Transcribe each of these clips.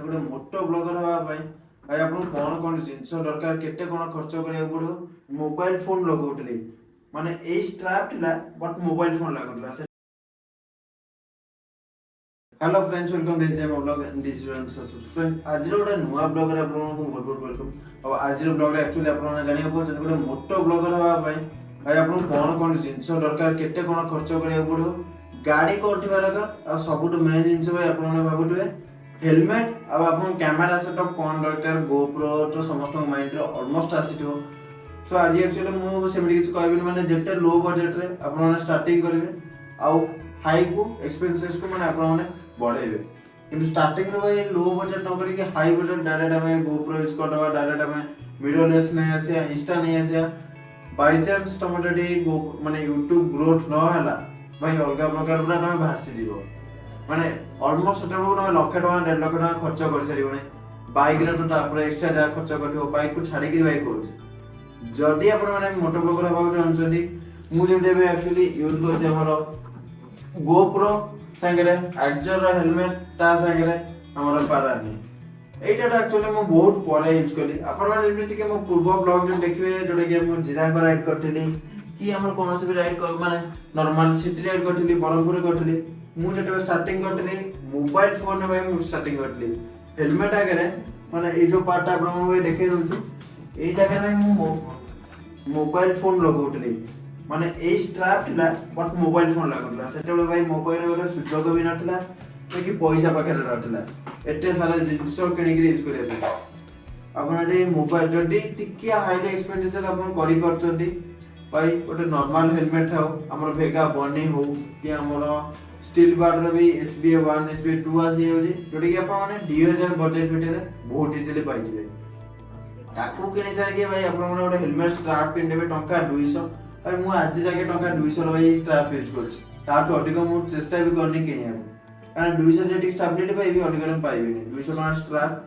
गोटे मोटो ब्लॉगर हवा भाई भाई आपन कौन कौन जिंस दरकार केते कौन खर्च करिया पड़ो मोबाइल फोन लगौतली माने ए स्ट्रैप थिला बट मोबाइल फोन लागतला। Hello friends, welcome to SJMO blog and this is Shashwat. Friends आज गोटे नुआ ब्लॉग रे आपन को बहुत बहुत वेलकम। अब आज ब्लॉग रे एक्चुअली आपन जानिया को गोटे मोटो ब्लॉगर हवा भाई भाई आपन कौन कौन जिंस दरकार केते कौन खर्च करिया पड़ो गाड़ी कोठिबा दरकार आ सबुट मेन जिंस भाई आपन भाबुतबे हेलमेट आ आपन कैमरा सेटअप कौन दरकार गोप्रो तो समस्त माइंड रे ऑलमोस्ट आसीथिबो। सो आज एक्चुअली मु सेमडी किछ कहबिन माने जेते लो बजट रे आपन स्टार्टिंग करिवे आ हाई को एक्सपेंसेस को माने आपन माने बढ़ेबे किंतु स्टार्टिंग रे भाई लो बजट न करी के हाई बजट डायरेक्ट हमें गोप्रो यूज करदबा डायरेक्ट हमें मिररलेस नहीं आसिया इंस्टा नहीं आसिया बाय चांस तमरे डे माने YouTube ग्रोथ न हला भाई अलगा प्रकार पूरा तमे भासी दिबो माने ऑलमोस्ट सेटल को लाख टका 1.5 लाख टका खर्च कर सरिबने बाइक रे तो तापर एक्स्ट्रा जा खर्च करथिबो बाइक को छाडी के बाइक कोर्स जदी आपण माने मोटो ब्लॉगर हबा जानछथि मु जेबे एक्चुअली यूज करछ हमर गोप्रो संगरे एडजर हेलमेट ता संगरे हमर पारानी एटा एक्चुअली मु बहुत परे यूज कली आपण माने जेमि टिके मो पूर्व ब्लॉग जे देखिबे जोडे के मु जिरा को राइड करथिली कि हमर कोनोसे भी राइड कर माने नॉर्मल सिटी राइड करथिली बरमपुर करथिली मु जेते स्टार्टिंग करथिली मोबाइल फोन रे भाई मु स्टार्टिंग करथिली हेलमेट आगरे माने ए जो पार्ट आपण मु देखे रहउची ए जगह भाई मु मोबाइल फोन लगौतली माने ए स्ट्रैप थिला बट मोबाइल फोन लागतला सेते भाई मोबाइल रे सुजोग भी नथला कि पैसा पाखे रहतला एते सारा जिंस किनि के यूज करिया आपण ए मोबाइल जदी टिके हाई एक्सपेंडिचर आपण करि परचंती भाई गोटे नॉर्मल हेलमेट थाओ हमर भेगा बनी हो कि हमर स्टील बार रे भी SBA1 SBA2 आसी होजी जोडी कि आपण माने 2000 बजट भितरे बहुत इजीली पाई जिवे ताकू किनि सार के भाई आपण गोटे हेलमेट स्ट्रैप किन देबे टंका 200 भाई मु आज जाके टंका 200 रो भाई स्ट्रैप यूज करछि ताटो अधिक मु चेष्टा भी करनी किनिया कारण 200 जेटिक स्टेबिलिटी पाइबे अधिक हम पाइबेनी 200 टका स्ट्रैप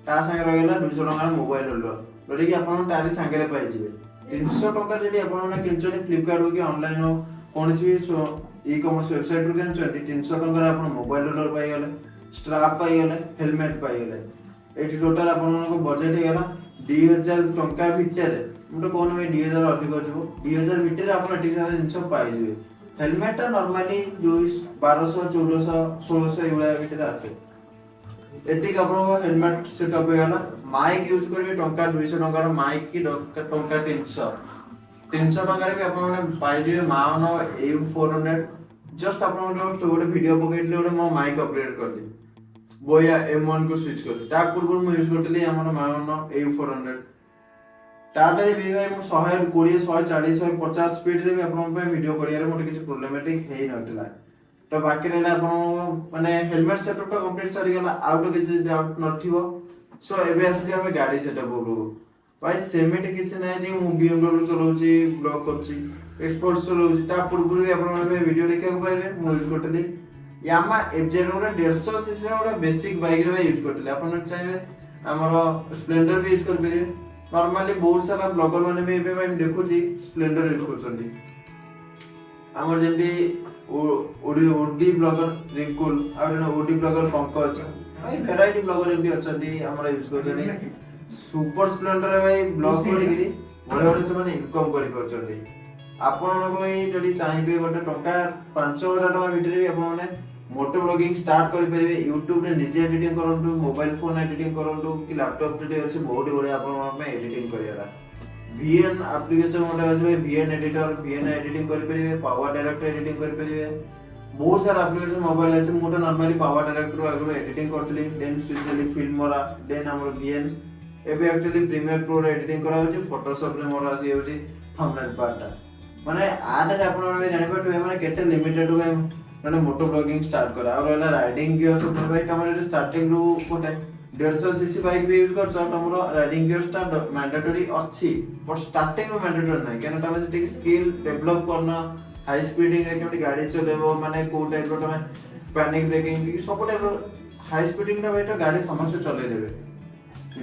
ता संगे रहला 200 टका मोबाइल होल्डर जोडी कि आपण तारी संगे रे पाइ जिवे 300 टका जदी आपण ने किनचोनी फ्लिपकार्ट हो कि ऑनलाइन हो कोनसी भी ई कॉमर्स वेबसाइट रो किनचोनी 300 टका रे आपण मोबाइल होल्डर पाइ गेले स्ट्रैप पाइ गेले हेलमेट पाइ गेले एटी टोटल आपण को बजट हे गेला 2000 टका भितरे मुटे कोन में 2000 अधिक जबो 2000 भितरे आपण एटी सारा जिंस पाइ जिवे हेलमेट नॉर्मली 1200 1400 1600 एवला भितरे आसे एटी आपण हेलमेट सेटअप हे गेला माइक यूज करबे टंका 200 टंका रो माइक की टंका 300 टंका रे भी आपण माने पाइ दिबे मानो AU400 जस्ट आपण गोटे वीडियो पकेटले गोटे मो माइक अपग्रेड कर दी बोया M1 को स्विच कर ता पूर्व मु यूज करतली हमर मानो AU400 ताटरे भी भाई मु 120 140 150 स्पीड रे भी आपण पे वीडियो करिया रे मोटे किछ प्रॉब्लमेटिक हेइ नथिला तो बाकी रे आपण माने हेलमेट सेटअप तो कंप्लीट सरी गेला आउट किछ डाउट नथिबो सो एबे आसी हम गाड़ी सेटअप हो भाई सेमेट किछ नै जे मु BMW चलाउची ब्लॉग करची एक्सपोर्ट चलाउची ता पूर्व भी आपण माने वीडियो देखा को पाइबे मु यूज करतली यामा FJ रे 150 सीसी रे ओडा बेसिक बाइक रे यूज करतली आपण चाहेबे हमर स्प्लेंडर भी यूज करबे नॉर्मली बहुत सारा ब्लॉगर माने भी एबे भाई देखुची स्प्लेंडर यूज करछंती हमर जेंती ओडी ब्लॉगर रिंकुल आ ओडी ब्लॉगर पंकज भाई वैरायटी ब्लॉगर एमडी अछंती हमरा यूज करछनी सुपर स्प्लेंडर रे भाई ब्लॉग करिकरी बड़े बड़े से माने इनकम करि परछंती आपण भाई जदी चाहिबे गोटे टंका 5000 टका भितरे भी आपण माने मोटो ब्लॉगिंग स्टार्ट करि परिबे YouTube रे निजे एडिटिंग करंतु मोबाइल फोन एडिटिंग करंतु कि लैपटॉप जदी अछि बहुत बड़े आपण पे एडिटिंग करियाला VN एप्लीकेशन मोटे अछि भाई VN एडिटर VN एडिटिंग करि परिबे पावर डायरेक्टर एडिटिंग करि परिबे बहुत सारा एप्लीकेशन मोबाइल अछि मोटा नॉर्मली पावर डायरेक्टर आगु एडिटिंग करतली देन स्विचली फिल्मोरा देन हमर VN एबे एक्चुअली प्रीमियर प्रो रे एडिटिंग करा होछि फोटोशॉप रे मोर आसी होछि थंबनेल पार्ट माने आड रे आपण जानि पटबे माने केते लिमिटेड भाई माने मोटो ब्लॉगिंग स्टार्ट करा और वाला राइडिंग गियर सब भाई तमरे स्टार्टिंग रू कोटे 150 सीसी बाइक भी यूज करछ तमरो राइडिंग गियर ता मैंडेटरी अछि बट स्टार्टिंग में मैंडेटरी नै केन तमे जति स्किल डेवलप करना हाई स्पीडिंग रे केमति गाड़ी चलेबो माने को टाइप रो तमे पैनिक ब्रेकिंग सब टाइप हाई स्पीडिंग रे भाई तो गाड़ी समझ चले देबे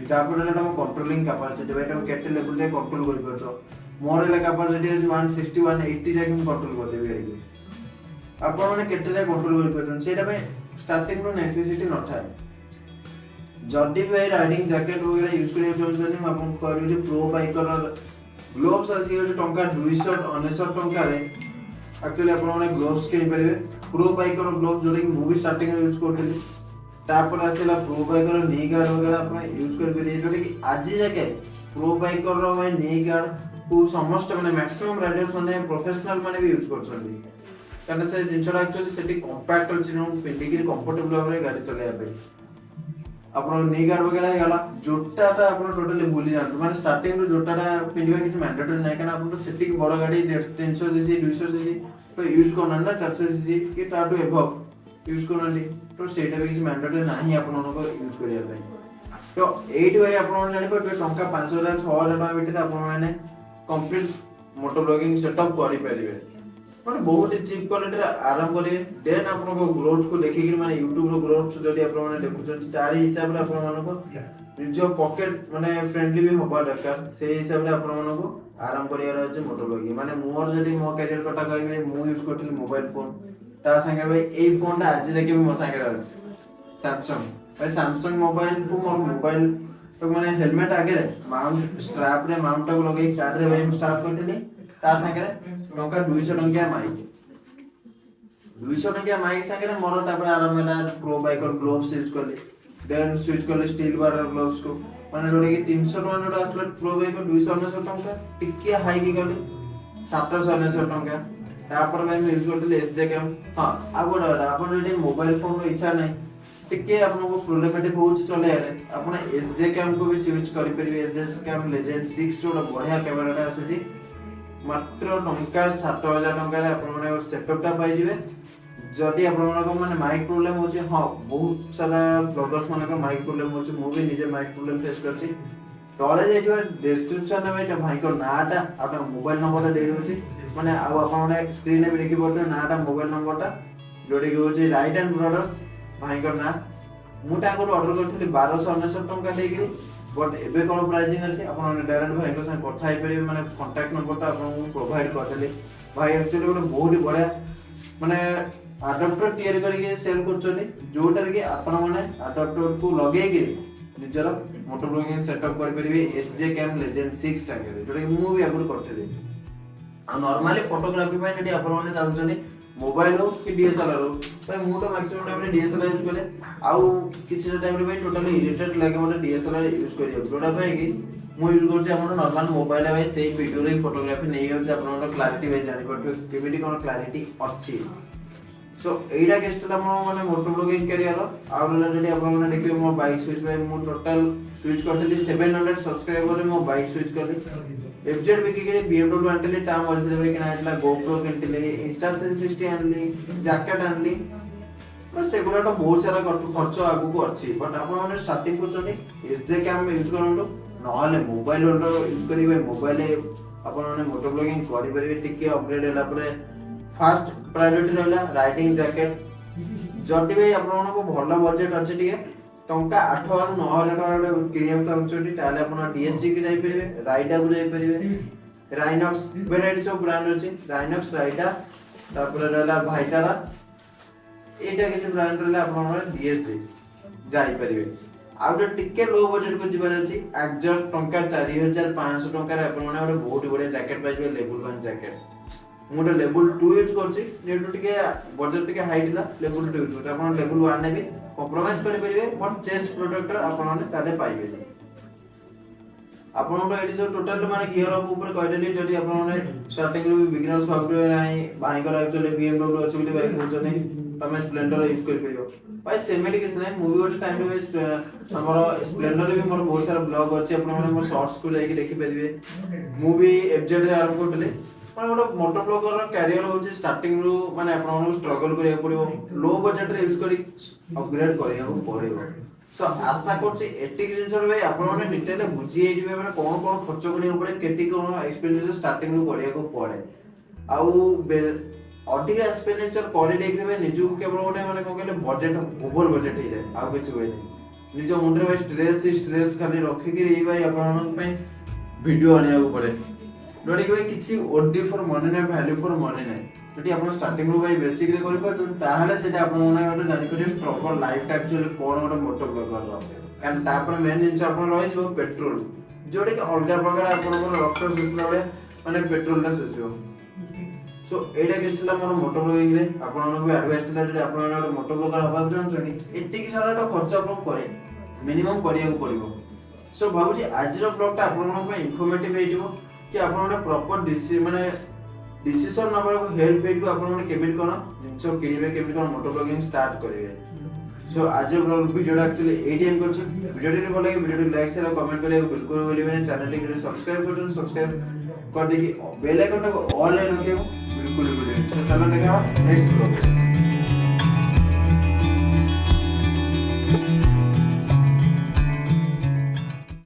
तापर रे तम कंट्रोलिंग कैपेसिटी भाई तम केते लेवल रे कंट्रोल करि परछो मोर रे कैपेसिटी 160 180 जाके कंट्रोल कर देबे गाड़ी आपण माने केते जाके कंट्रोल करि परछन सेटा भाई स्टार्टिंग रो नेसेसिटी न थाए जदि भाई राइडिंग जैकेट वगैरह यूज करिया चाहछन मैं आपन कहबी जे प्रो बाइकर ग्लोव्स आसी होय टंका 299 टंका रे एक्चुअली आपन माने ग्लोव्स किनि परिबे प्रो बाइकर ग्लोव्स जोडे कि मु भी स्टार्टिंग यूज करथि तापर आसेला प्रो बाइकर नी गार्ड वगैरह आपन यूज कर परिबे जोडे कि आजि जाके प्रो बाइकर रो भाई नी गार्ड को समस्त माने मैक्सिमम राइडर्स माने प्रोफेशनल माने भी यूज करछथि कारण से जिनछड़ा एक्चुअली सेठी कॉम्पैक्ट अछि नो पिंडी की कंफर्टेबल भाबरे गाड़ी चलाया पे अपन नी गार्ड वगैरह गला जोटाटा अपन टोटली भूली जान माने स्टार्टिंग रो जोटाटा पिंडीबा किछ मैंडेटरी नै कारण अपन तो सेठी बड़ गाड़ी 300 सीसी 200 सीसी तो यूज करना ना 400 सीसी कि ताटू एबव यूज करना तो सेटा भी किछ मैंडेटरी नाही अपन को यूज करिया पे तो 8 भाई अपन जानि पर टंका 5000 6000 टका बिटे अपन माने कंप्लीट मोटो ब्लॉगिंग सेटअप करि परिबे माने बहुत चीप क्वालिटी आराम करिए देन आपन को ग्रोथ को देखि कि माने YouTube रो ग्रोथ जदि आपन माने देखुछन तारी हिसाब रे आपन माने को जो पॉकेट माने फ्रेंडली भी होबा दरकार से हिसाब रे आपन माने को आराम करिया रहै मोटो ब्लॉगिंग माने मोर जदि मो कैरियर कटा कहबे मु यूज करथिल मोबाइल फोन ता संगे भाई ए फोन ता आज जाके भी मो संगे रहै सैमसंग भाई सैमसंग मोबाइल को मोर मोबाइल तो माने हेलमेट आगे रे माउंट स्ट्रैप रे माउंट को लगे कार्ड रे भाई स्टार्ट करथिली ता संगे टंका 200 टंका माइक 200 टंका माइक संगे मोर तापर आराम होला प्रो बाइकर ग्लोव्स यूज करले देन स्विच करले स्टील बार ग्लोव्स को माने जोडे कि 300 टंका जोडा आसले प्रो बाइकर 299 टंका टिके हाई की गले 799 टंका तापर भाई मैं यूज करले एसजे कैम हां आ गोडा आपन जेडी मोबाइल फोन इच्छा नै टिके आपन को प्रॉब्लमेटिक होउछ चले आले आपन एसजे कैम को भी यूज करि परिबे एसजे कैम लेजेंड 6 जोडा बढ़िया कैमराटा आसुची मात्र टंका 7000 टंका रे आपन माने सेटअप ता पाई जिवे जदि आपन माने माने माइक प्रॉब्लम होची हां बहुत सारा ब्लॉगर्स माने को माइक प्रॉब्लम होची मु भी निजे माइक प्रॉब्लम फेस करची तळे जाइबा डिस्क्रिप्शन रे भाई भाई को नाटा आपन मोबाइल नंबर दे दोची माने आ आपन माने स्क्रीन रे देखि पड़तो नाटा मोबाइल नंबर ता जोडी के होची राइट एंड ब्रदर्स भाई को ना मु ता को ऑर्डर करथि 1299 टंका देगिरी बट एबे कोन प्राइसिंग अछि आपन डायरेक्ट भाई को संग कथा हे परिबे माने कांटेक्ट नंबर ता आपन प्रोवाइड करथले भाई एक्चुअली गोटे बहुत बढ़िया माने अडाप्टर तैयार करके सेल करछनी जोटार के आपन माने अडाप्टर को लगे के निजर मोटो ब्लॉगिंग सेटअप कर परिबे एसजे कैम लेजेंड 6 संगे जोटा मु भी आगु करथले आ नॉर्मली फोटोग्राफी में जदी आपन माने चाहछनी मोबाइल हो कि डीएसएलआर हो भाई मु तो मैक्सिमम टाइम रे डीएसएलआर यूज करे आउ किछि टाइम रे भाई टोटली इरिटेट लागे माने डीएसएलआर यूज करियो जोटा भाई कि मु यूज करछ हमर नॉर्मल मोबाइल है भाई सेही वीडियो रे फोटोग्राफी नै होछ आपन क्लैरिटी भाई जानि पड़तो केमिति कोन क्लैरिटी अछि सो एडा केस्टला मो माने मोटो ब्लॉगिंग करियर आउ जदी आपन माने देखियो मो बाइक स्विच भाई मु टोटल स्विच करथली 700 सब्सक्राइबर रे मो बाइक स्विच करली एफजेड बिकी के BMW आंटली टाम वर्ष देबे कि नाइटला GoPro किनतले Insta 360 आनली जैकेट आनली बस सेगुला तो बहुत सारा खर्च आगु को अछि बट आपन माने स्टार्टिंग करछनी एसजे कैम यूज करंडो नहले मोबाइल यूज करिवे मोबाइल आपन माने मोटो ब्लॉगिंग करि परिबे टिके अपग्रेड होला परे फर्स्ट प्रायोरिटी रहला राइडिंग जैकेट जदि भाई आपन को भलो बजट अछि टिके टंका 8000 9000 टका किनिया चाहछटी ताले आपन डीएसजी के जाई परिबे राइडा को जाई परिबे राइनॉक्स वेराइटी सब ब्रांड अछि राइनॉक्स राइडा तापर रहला भाइटारा एटा किछ ब्रांड रहला आपन डीएसजी जाई परिबे आउट टिके लो बजट को जिबार अछि एक्जॉस्ट टंका 4500 टंका रे आपन माने ओडे बहुत बढ़िया जैकेट पाइबे लेवल 1 जैकेट मोटे लेवल 2 यूज करछि जेटु टिके बजट टिके हाई दिला लेवल 2 यूज करछि आपन लेवल 1 नेबे कंप्रोमाइज करि परिबे बट चेस्ट प्रोटेक्टर आपन माने ताले पाइबे आपन तो एडी जो टोटल माने गियर अप ऊपर कहलेली जदी आपन माने स्टार्टिंग रो बिगिनर्स भाबरे नाही बाई कर एक्चुअली BMW अछि बोली बाइक होजने तमे स्प्लेंडर यूज करि परिबो भाई सेमेली किछ नै मूवी ओटे टाइम रे हमर स्प्लेंडर भी मोर बहुत सारा ब्लॉग अछि आपन माने मोर शॉर्ट्स को जाई देखि परिबे मूवी एफजेड रे आरंभ करतले माने गोटे मोटो ब्लॉगर रो कैरियर होची स्टार्टिंग रो माने आपन माने स्ट्रगल करिया पड़िबो लो बजट रे यूज करी अपग्रेड करिया पड़िबो सो आशा करछि एटिक जिंस रे भाई आपन माने डिटेल बुझी हे जिवे माने कोन कोन खर्च करिया पड़े केटी कोन एक्सपेंडिचर स्टार्टिंग रो करिया को पड़े आउ अधिक एक्सपेंडिचर करि देखिबे निजु केवल गोटे माने कोन कहले बजट ओवर बजट हे जाय आउ किछ होय नै निजो मुंडरे भाई स्ट्रेस खाली रखि कि रे भाई आपन मन पे वीडियो आनिया को पड़े जोड़ी कि भाई किछि ओडी फॉर मनी नै वैल्यू फॉर मनी नै যদি ଆପଣ ଷ୍ଟାର୍ଟିଂ ରୁ ଭାଇ ବେସିକ ରେ କରିପାରୁଛନ୍ତି ତାହେଲେ ସେଟା ଆପଣ ମାନେ ଗୋଟେ ଜାଣିପାରିବେ ଷ୍ଟ୍ରଗଲ ଲାଇଫ ଟା ଆକ୍ଚୁଆଲି କଣ ଗୋଟେ ମୋଟୋ ବ୍ଲଗର କାରଣ ତାପରେ ମେନ୍ ଜିନିଷ ଆପଣ ରହିଯିବ ପେଟ୍ରୋଲ ଯୋଉଟା କି ଅଲଗା ପ୍ରକାର ଆପଣଙ୍କର ରକ୍ତ ଶୋଷିଲା ବେଳେ ମାନେ ପେଟ୍ରୋଲ ଟା ଶୋଷିବ। ସୋ ଏଇଟା କିଛି ଥିଲା ମୋର ମୋଟୋ ବ୍ଲଗିଂ ରେ ଆପଣମାନଙ୍କୁ ଆଡଭାଇସ୍ ଥିଲା ଯଦି ଆପଣ ଗୋଟେ ମୋଟୋ ବ୍ଲଗର ହବାକୁ ଚାହୁଁଛନ୍ତି ଏତିକି ସାରା ଖର୍ଚ୍ଚ ଆପଣଙ୍କୁ ପଡେ ମିନିମମ୍ କରିବାକୁ ପଡିବ। ସୋ ଭାବୁଛି ଆଜିର ବ୍ଲଗ ଟା ଆପଣମାନଙ୍କ ପାଇଁ ଇନଫର୍ମେଟିଭ ହେଇଯିବ କି ଆପଣ ଗୋଟେ ପ୍ରପର ମାନେ डिसीजन नंबर को हेल्प हेतु आपण माने केमिट कोन जिंसो किनिबे केमिट कोन मोटो ब्लॉगिंग स्टार्ट करिवे। सो आज ब्लॉग वीडियोटा एक्चुअली एडी एंड करछु वीडियो रे भल लागे वीडियो रे लाइक शेयर कमेंट करियो बिल्कुल भूलिबेनी चैनल के सब्सक्राइब करछन सब्सक्राइब कर देकी बेल आइकन को ऑल रे रखियो बिल्कुल भूलिबेनी। सो चलो देखा नेक्स्ट ब्लॉग।